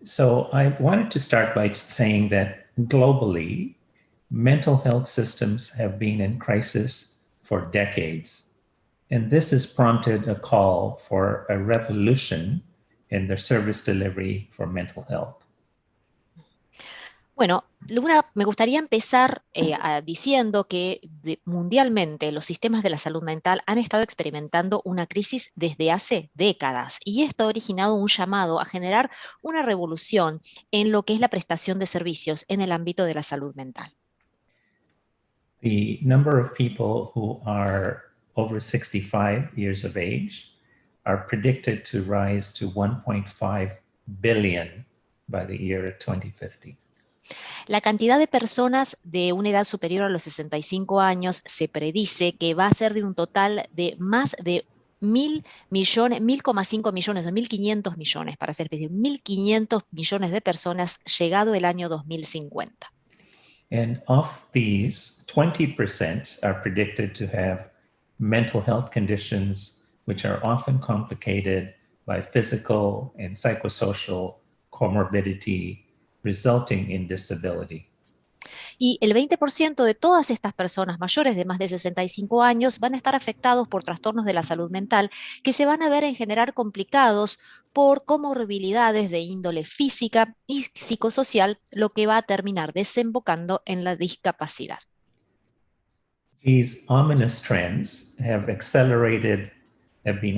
So I wanted to start by saying that globally, mental health systems have been in crisis for decades. And this has prompted a call for a revolution in the service delivery for mental health. Bueno, Luna, me gustaría empezar diciendo que mundialmente los sistemas de la salud mental han estado experimentando una crisis desde hace décadas y esto ha originado un llamado a generar una revolución en lo que es la prestación de servicios en el ámbito de la salud mental. The number of people who are over 65 years of age are predicted to rise to 1.5 billion by the year 2050. La cantidad de personas de una edad superior a los 65 años se predice que va a ser de un total de más de 1.000 millones, 1.5 millones, 1.500 millones, para ser específico, 1.500 millones de personas llegado el año 2050. And of these, 20% are predicted to have mental health conditions which are often complicated by physical and psychosocial comorbidity resulting in disability. Y el 20% de todas estas personas mayores de más de 65 años van a estar afectados por trastornos de la salud mental que se van a ver en general complicados por comorbilidades de índole física y psicosocial, lo que va a terminar desembocando en la discapacidad. These ominous trends have been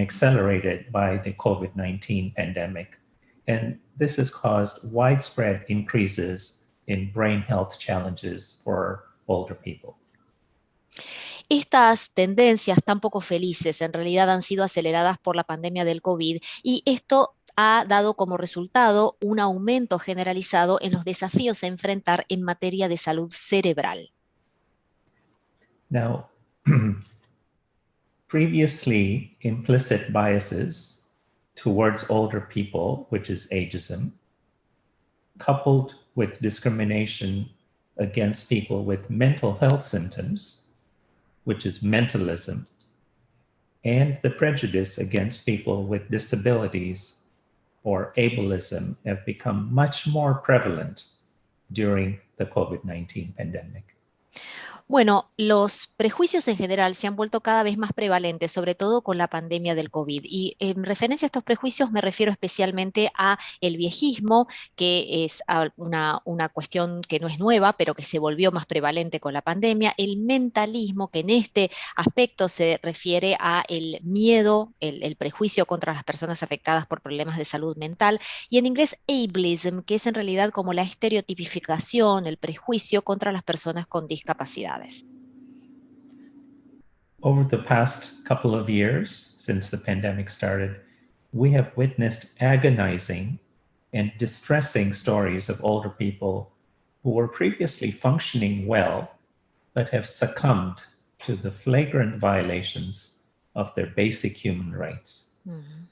accelerated by the COVID-19 pandemic, and this has caused widespread increases in brain health challenges for older people. Estas tendencias tan poco felices en realidad han sido aceleradas por la pandemia del COVID y esto ha dado como resultado un aumento generalizado en los desafíos a enfrentar en materia de salud cerebral. Now, previously implicit biases towards older people, which is ageism, coupled with discrimination against people with mental health symptoms, which is mentalism, and the prejudice against people with disabilities or ableism have become much more prevalent during the COVID-19 pandemic. Bueno, los prejuicios en general se han vuelto cada vez más prevalentes, sobre todo con la pandemia del COVID. Y en referencia a estos prejuicios me refiero especialmente a el viejismo, que es una cuestión que no es nueva, pero que se volvió más prevalente con la pandemia, el mentalismo, que en este aspecto se refiere a el miedo, el prejuicio contra las personas afectadas por problemas de salud mental, y en inglés ableism, que es en realidad como la estereotipificación, el prejuicio contra las personas con discapacidad. Over the past couple of years, since the pandemic started, we have witnessed agonizing and distressing stories of older people who were previously functioning well, but have succumbed to the flagrant violations of their basic human rights. Mm.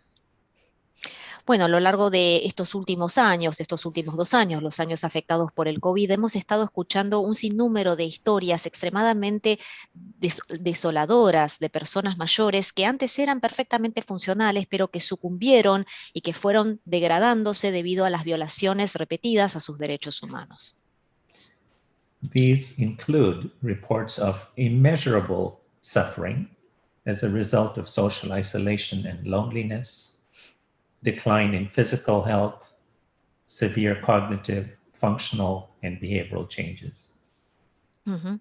Bueno, a lo largo de estos últimos años, estos últimos 2 años, los años afectados por el COVID, hemos estado escuchando un sinnúmero de historias extremadamente desoladoras de personas mayores que antes eran perfectamente funcionales, pero que sucumbieron y que fueron degradándose debido a las violaciones repetidas a sus derechos humanos. These include reports of immeasurable suffering as a result of social isolation and loneliness, decline in physical health, severe cognitive, functional, and behavioral changes. Uh-huh.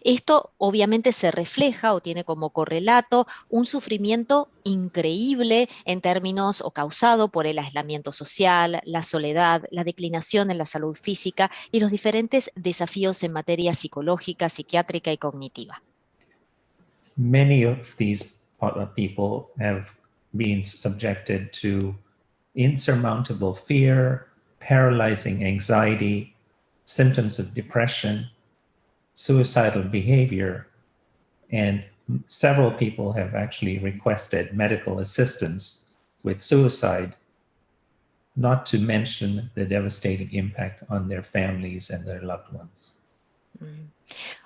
Esto obviamente se refleja o tiene como correlato un sufrimiento increíble en términos o causado por el aislamiento social, la soledad, la declinación en la salud física y los diferentes desafíos en materia psicológica, psiquiátrica y cognitiva. Many of these people have been subjected to insurmountable fear, paralyzing anxiety, symptoms of depression, suicidal behavior, and several people have actually requested medical assistance with suicide, not to mention the devastating impact on their families and their loved ones.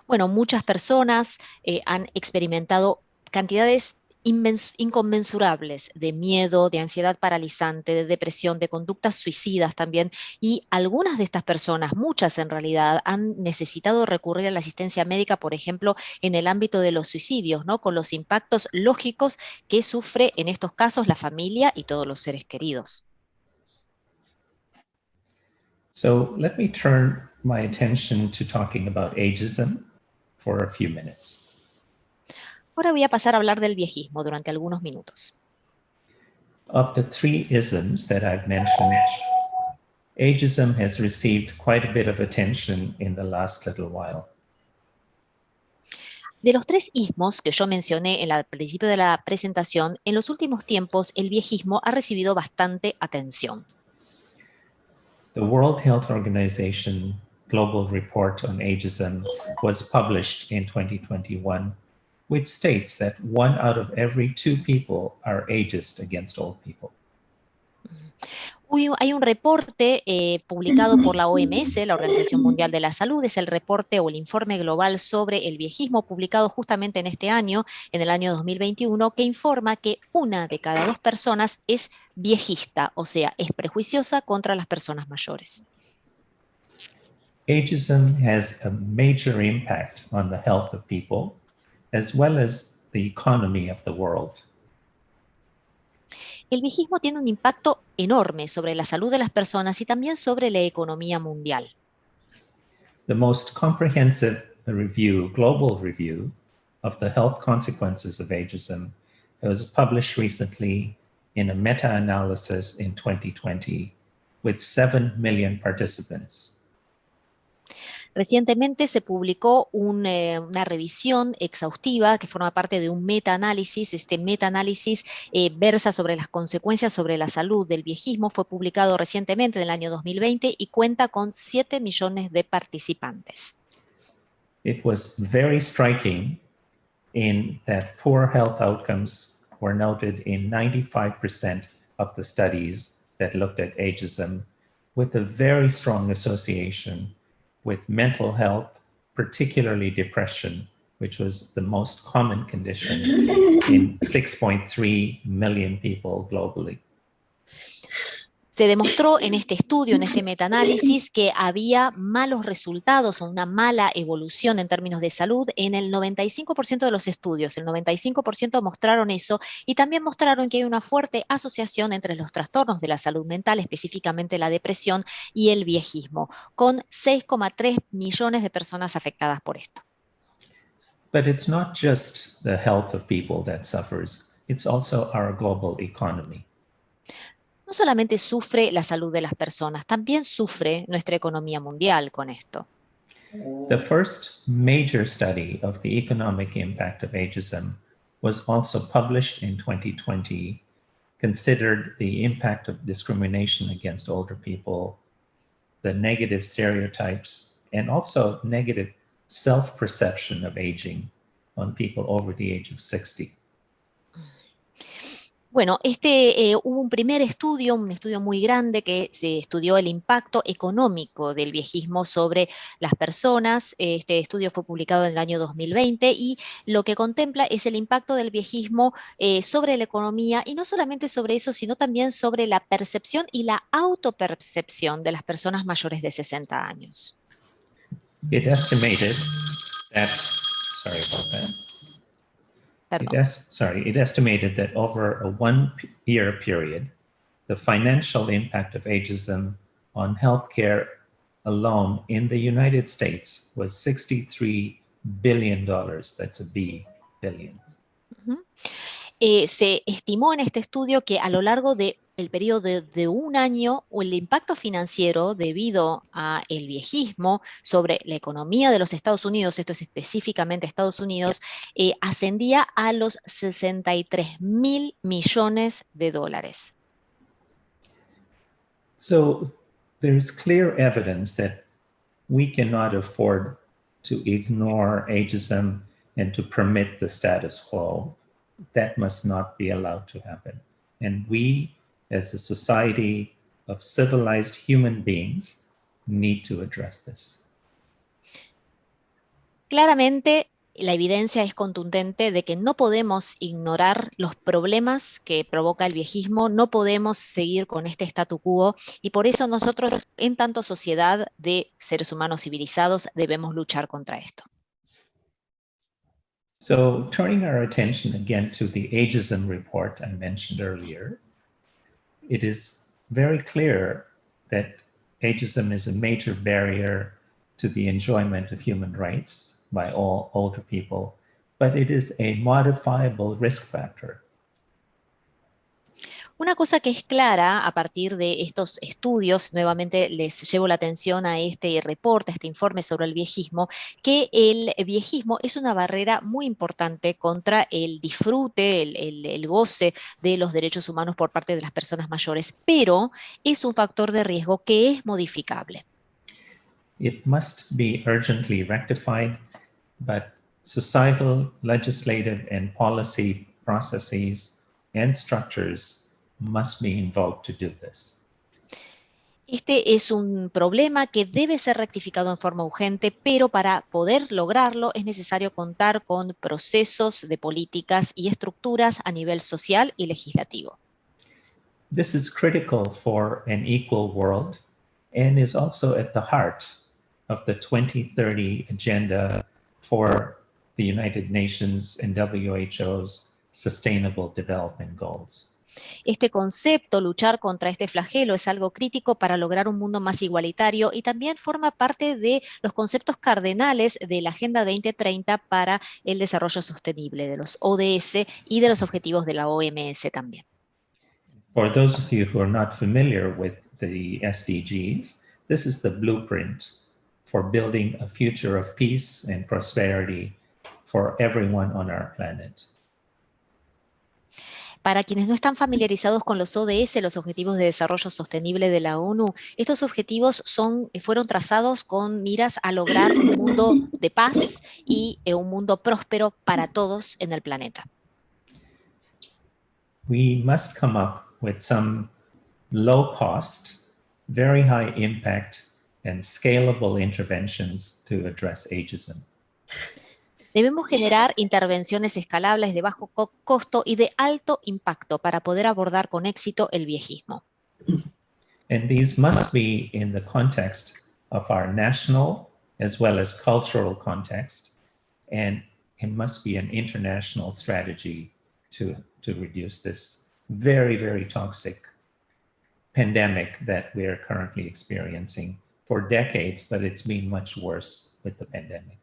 Bueno, muchas personas han experimentado cantidades inconmensurables de miedo, de ansiedad paralizante, de depresión, de conductas suicidas también. Y algunas de estas personas, muchas en realidad, han necesitado recurrir a la asistencia médica, por ejemplo, en el ámbito de los suicidios, ¿no? Con los impactos lógicos que sufre en estos casos la familia y todos los seres queridos. So let me turn my attention to talking about ageism for a few minutes. Ahora voy a pasar a hablar del viejismo durante algunos minutos. Of the three isms that I've mentioned, ageism has received quite a bit of attention in the last little while. De los tres ismos que yo mencioné al principio de la presentación, en los últimos tiempos el viejismo ha recibido bastante atención. The World Health Organization Global Report on Ageism was published in 2021, which states that 1 out of every 2 people are ageist against old people. Hay un reporte publicado por la OMS, la Organización Mundial de la Salud, es el reporte o el informe global sobre el viejismo publicado justamente en este año, en el año 2021, que informa que 1 de cada 2 personas es viejista, o sea, es prejuiciosa contra las personas mayores. Ageism has a major impact on the health of people, as well as the economy of the world. El viejismo tiene un impacto enorme sobre la salud de las personas y también sobre la economía mundial. The most comprehensive global review of the health consequences of ageism was published recently in a meta-analysis in 2020 with 7 million participants. Recientemente se publicó una revisión exhaustiva que forma parte de un metaanálisis. Este metaanálisis versa sobre las consecuencias sobre la salud del viejismo. Fue publicado recientemente en el año 2020 y cuenta con 7 millones de participantes. It was very striking in that poor health outcomes were noted in 95% of the studies that looked at ageism, with a very strong association with mental health, particularly depression, which was the most common condition in 6.3 million people globally. Se demostró en este estudio, en este metaanálisis, que había malos resultados o una mala evolución en términos de salud en el 95% de los estudios. El 95% mostraron eso y también mostraron que hay una fuerte asociación entre los trastornos de la salud mental, específicamente la depresión y el viejismo, con 6,3 millones de personas afectadas por esto. But it's not just the health of people that suffers, it's also our global economy. No solamente sufre la salud de las personas, también sufre nuestra economía mundial con esto. The first major study of the economic impact of ageism was also published in 2020, considered the impact of discrimination against older people, the negative stereotypes, and also negative self-perception of aging on people over the age of 60. Bueno, hubo un primer estudio, un estudio muy grande que se estudió el impacto económico del viejismo sobre las personas. Este estudio fue publicado en el año 2020 y lo que contempla es el impacto del viejismo sobre la economía y no solamente sobre eso, sino también sobre la percepción y la autopercepción de las personas mayores de 60 años. It estimated that, sorry about that. It estimated that over a 1-year period, the financial impact of ageism on healthcare alone in the United States was $63 billion. That's a B, billion. Se estimó en este estudio que a lo largo del periodo de un año, el impacto financiero debido al viejismo sobre la economía de los Estados Unidos, esto es específicamente Estados Unidos, ascendía a los 63.000 millones de dólares. So there's clear evidence that we cannot afford to ignore ageism and to permit the status quo. That must not be allowed to happen. And we, as a society of civilized human beings, need to address this. Claramente la evidencia es contundente de que no podemos ignorar los problemas que provoca el viejismo, no podemos seguir con este statu quo y por eso nosotros, en tanto sociedad de seres humanos civilizados, debemos luchar contra esto. So turning our attention again to the ageism report I mentioned earlier, it is very clear that ageism is a major barrier to the enjoyment of human rights by all older people, but it is a modifiable risk factor. Una cosa que es clara a partir de estos estudios, nuevamente les llevo la atención a este reporte, a este informe sobre el viejismo, que el viejismo es una barrera muy importante contra el disfrute, el goce de los derechos humanos por parte de las personas mayores, pero es un factor de riesgo que es modificable. It must be urgently rectified, but societal, legislative, and policy processes and structures must be invoked to do this. Este es un problema que debe ser rectificado en forma urgente, pero para poder lograrlo es necesario contar con procesos de políticas y estructuras a nivel social y legislativo. This is critical for an equal world and is also at the heart of the 2030 agenda for the United Nations and WHO's Sustainable Development Goals. Este concepto, luchar contra este flagelo, es algo crítico para lograr un mundo más igualitario y también forma parte de los conceptos cardenales de la Agenda 2030 para el desarrollo sostenible, de los ODS y de los objetivos de la OMS también. For those of you who are not familiar with the SDGs, this is the blueprint for building a future of peace and prosperity for everyone on our planet. Para quienes no están familiarizados con los ODS, los Objetivos de Desarrollo Sostenible de la ONU, estos objetivos fueron trazados con miras a lograr un mundo de paz y un mundo próspero para todos en el planeta. We must come up with some low cost, very high impact, and scalable interventions to address ageism. Debemos generar intervenciones escalables de bajo costo y de alto impacto para poder abordar con éxito el viejismo. And these must be in the context of our national as well as cultural context, and it must be an international strategy to reduce this very, very toxic pandemic that we are currently experiencing for decades, but it's been much worse with the pandemic.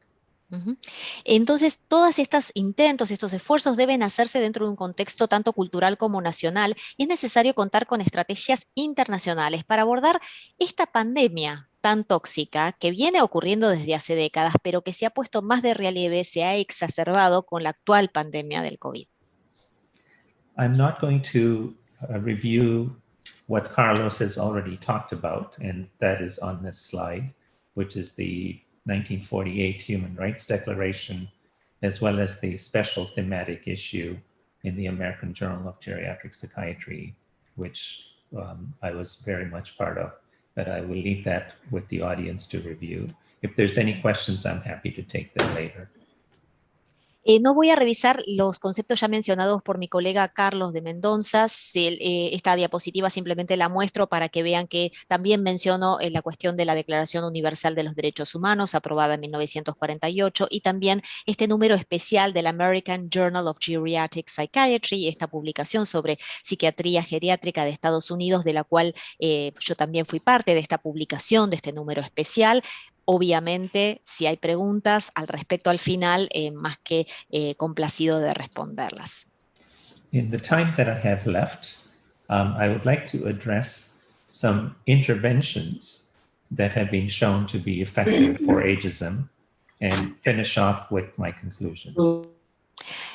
Entonces, todos estos intentos, estos esfuerzos deben hacerse dentro de un contexto tanto cultural como nacional y es necesario contar con estrategias internacionales para abordar esta pandemia tan tóxica que viene ocurriendo desde hace décadas, pero que se ha puesto más de relieve, se ha exacerbado con la actual pandemia del COVID. I'm not going to review what Carlos has already talked about, and that is on this slide, which is the 1948 Human Rights Declaration, as well as the special thematic issue in the American Journal of Geriatric Psychiatry, which I was very much part of, but I will leave that with the audience to review. If there's any questions, I'm happy to take them later. No voy a revisar los conceptos ya mencionados por mi colega Carlos de Mendoza. Esta diapositiva simplemente la muestro para que vean que también menciono la cuestión de la Declaración Universal de los Derechos Humanos, aprobada en 1948, y también este número especial del American Journal of Geriatric Psychiatry, esta publicación sobre psiquiatría geriátrica de Estados Unidos, de la cual yo también fui parte de esta publicación, de este número especial. Obviamente, si hay preguntas al respecto al final, más que complacido de responderlas. In the time that I have left, I would like to address some interventions that have been shown to be effective for ageism and finish off with my conclusions.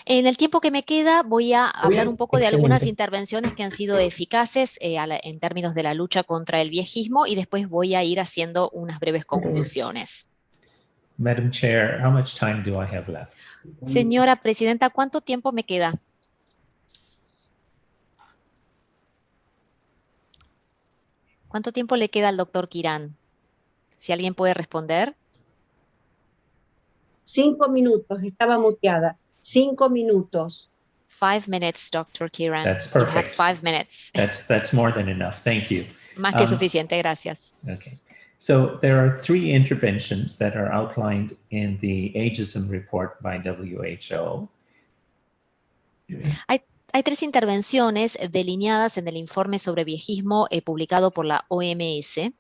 En el tiempo que me queda voy a hablar un poco de algunas excelente. intervenciones que han sido eficaces en términos de la lucha contra el viejismo y después voy a ir haciendo unas breves conclusiones. Madam Chair, how much time do I have left? Señora Presidenta, ¿cuánto tiempo me queda? ¿Cuánto tiempo le queda al doctor Quirán? Si alguien puede responder. 5 minutos, estaba muteada. 5 minutos. 5 minutes, Dr. Kiran. That's You have perfect. 5 minutes. That's more than enough. Thank you. Más que suficiente, gracias. Okay. So there are 3 interventions that are outlined in the ageism report by WHO. Hay 3 intervenciones delineadas en el informe sobre viejismo publicado por la OMS.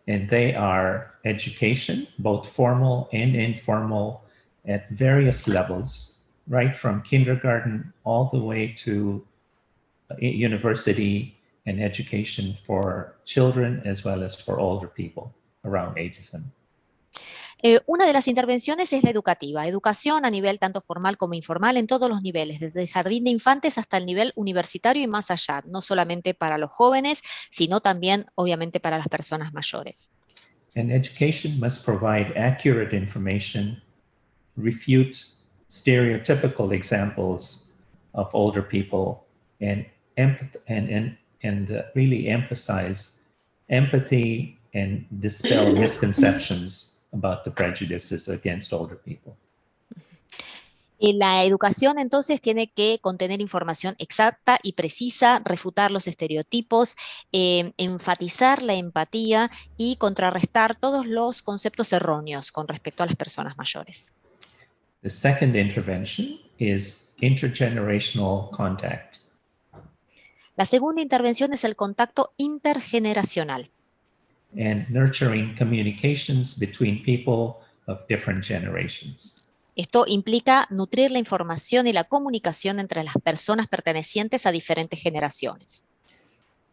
And they are education, both formal and informal, at various levels, right from kindergarten all the way to university, and education for children as well as for older people around ageism. Una de las intervenciones es la educativa, educación a nivel tanto formal como informal en todos los niveles, desde el jardín de infantes hasta el nivel universitario y más allá, no solamente para los jóvenes, sino también obviamente para las personas mayores. And education must provide accurate information, refute stereotypical examples of older people, and really emphasize empathy and dispel misconceptions about the prejudices against older people. La educación entonces tiene que contener información exacta y precisa, refutar los estereotipos, enfatizar la empatía y contrarrestar todos los conceptos erróneos con respecto a las personas mayores. The second intervention is intergenerational contact. La segunda intervención es el contacto intergeneracional. And nurturing communications between people of different generations. Esto implica nutrir la información y la comunicación entre las personas pertenecientes a diferentes generaciones.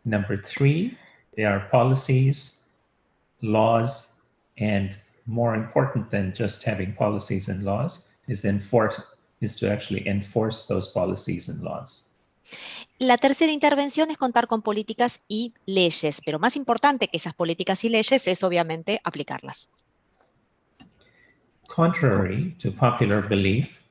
Number 3, there are policies, laws, and more important than just having policies and laws is to actually enforce those policies and laws. La tercera intervención es contar con políticas y leyes, pero más importante que esas políticas y leyes es obviamente aplicarlas. Contrary to popular belief,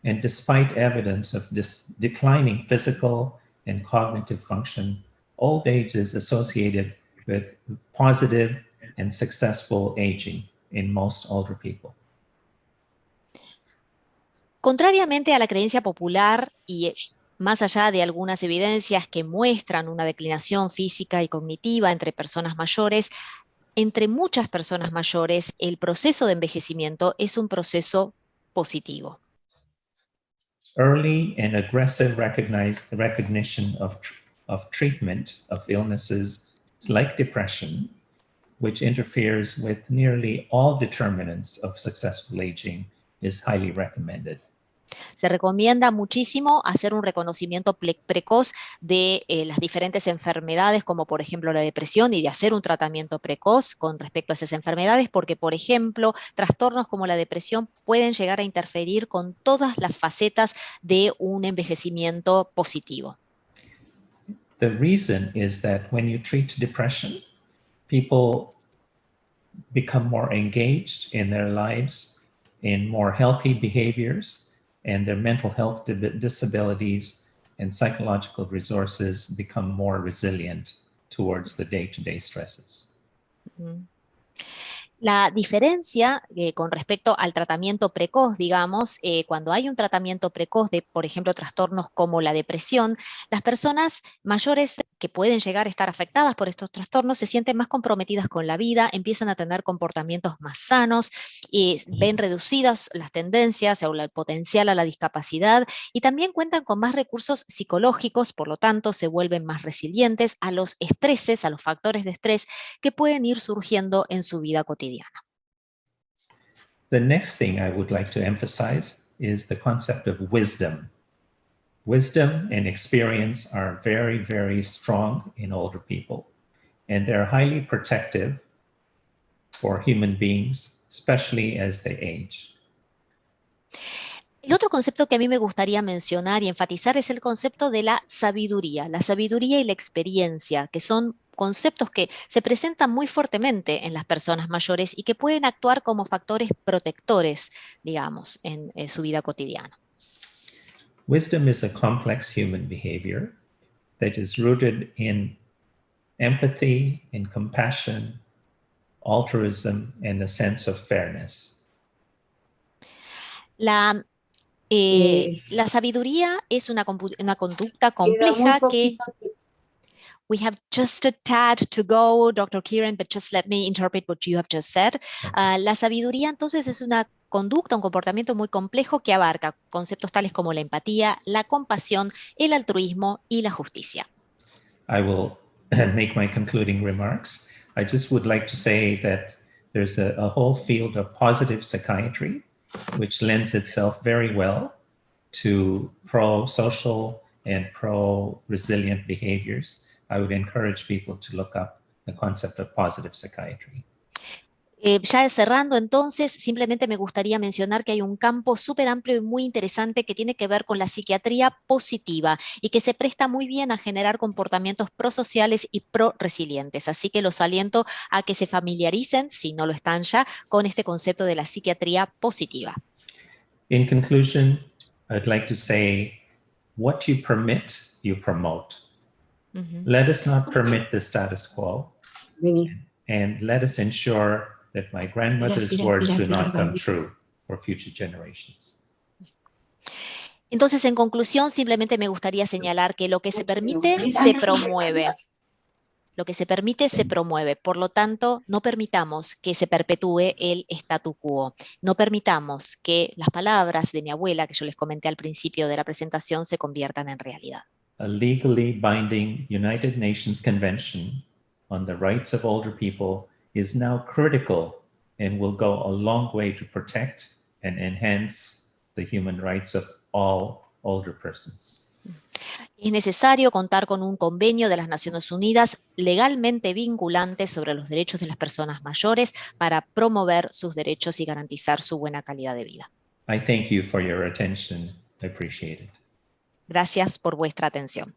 and despite evidence of declining physical and cognitive function, old age is associated with positive and successful aging in most older people. Contrariamente a la creencia popular y más allá de algunas evidencias que muestran una declinación física y cognitiva entre personas mayores, entre muchas personas mayores, el proceso de envejecimiento es un proceso positivo. Early and aggressive recognition of treatment of illnesses like depression, which interferes with nearly all determinants of successful aging, is highly recommended. Se recomienda muchísimo hacer un reconocimiento precoz de las diferentes enfermedades, como por ejemplo la depresión, y de hacer un tratamiento precoz con respecto a esas enfermedades, porque por ejemplo, trastornos como la depresión pueden llegar a interferir con todas las facetas de un envejecimiento positivo. The reason is that when you treat depression, people become more engaged in their lives, in more healthy behaviors, and their mental health disabilities and psychological resources become more resilient towards the day-to-day stresses. Mm-hmm. La diferencia con respecto al tratamiento precoz, digamos, cuando hay un tratamiento precoz de, por ejemplo, trastornos como la depresión, las personas mayores que pueden llegar a estar afectadas por estos trastornos se sienten más comprometidas con la vida, empiezan a tener comportamientos más sanos, ven reducidas las tendencias o el potencial a la discapacidad y también cuentan con más recursos psicológicos, por lo tanto se vuelven más resilientes a los estreses, a los factores de estrés que pueden ir surgiendo en su vida cotidiana. The next thing I would like to emphasize is the concept of wisdom. Wisdom and experience are very, very strong in older people, and they're highly protective for human beings, especially as they age. El otro concepto que a mí me gustaría mencionar y enfatizar es el concepto de la sabiduría y la experiencia, que son conceptos que se presentan muy fuertemente en las personas mayores y que pueden actuar como factores protectores, digamos, en su vida cotidiana. Wisdom is a complex human behavior that is rooted in empathy, in compassion, altruism, and a sense of fairness. La sabiduría es una conducta Queda muy compleja que... poquito tiempo. We have just a tad to go, Dr. Kieran, but just let me interpret what you have just said. La sabiduría entonces es una conducta, un comportamiento muy complejo que abarca conceptos tales como la empatía, la compasión, el altruismo y la justicia. I will make my concluding remarks. I just would like to say that there's a whole field of positive psychiatry, which lends itself very well to pro-social and pro-resilient behaviors. I would encourage people to look up the concept of positive psychiatry. Ya cerrando entonces, simplemente me gustaría mencionar que hay un campo súper amplio y muy interesante que tiene que ver con la psiquiatría positiva y que se presta muy bien a generar comportamientos prosociales y pro-resilientes. Así que los aliento a que se familiaricen, si no lo están ya, con este concepto de la psiquiatría positiva. In conclusion, I'd like to say, what you permit, you promote. Let us not permit the status quo, and let us ensure that my grandmother's words do not come true for future generations. Entonces, en conclusión, simplemente me gustaría señalar que lo que se permite, se promueve. Lo que se permite, se promueve. Por lo tanto, no permitamos que se perpetúe el statu quo. No permitamos que las palabras de mi abuela, que yo les comenté al principio de la presentación, se conviertan en realidad. A legally binding United Nations Convention on the Rights of Older People is now critical and will go a long way to protect and enhance the human rights of all older persons. Es necesario contar con un convenio de las Naciones Unidas legalmente vinculante sobre los derechos de las personas mayores para promover sus derechos y garantizar su buena calidad de vida. I thank you for your attention. I appreciate it. Gracias por vuestra atención.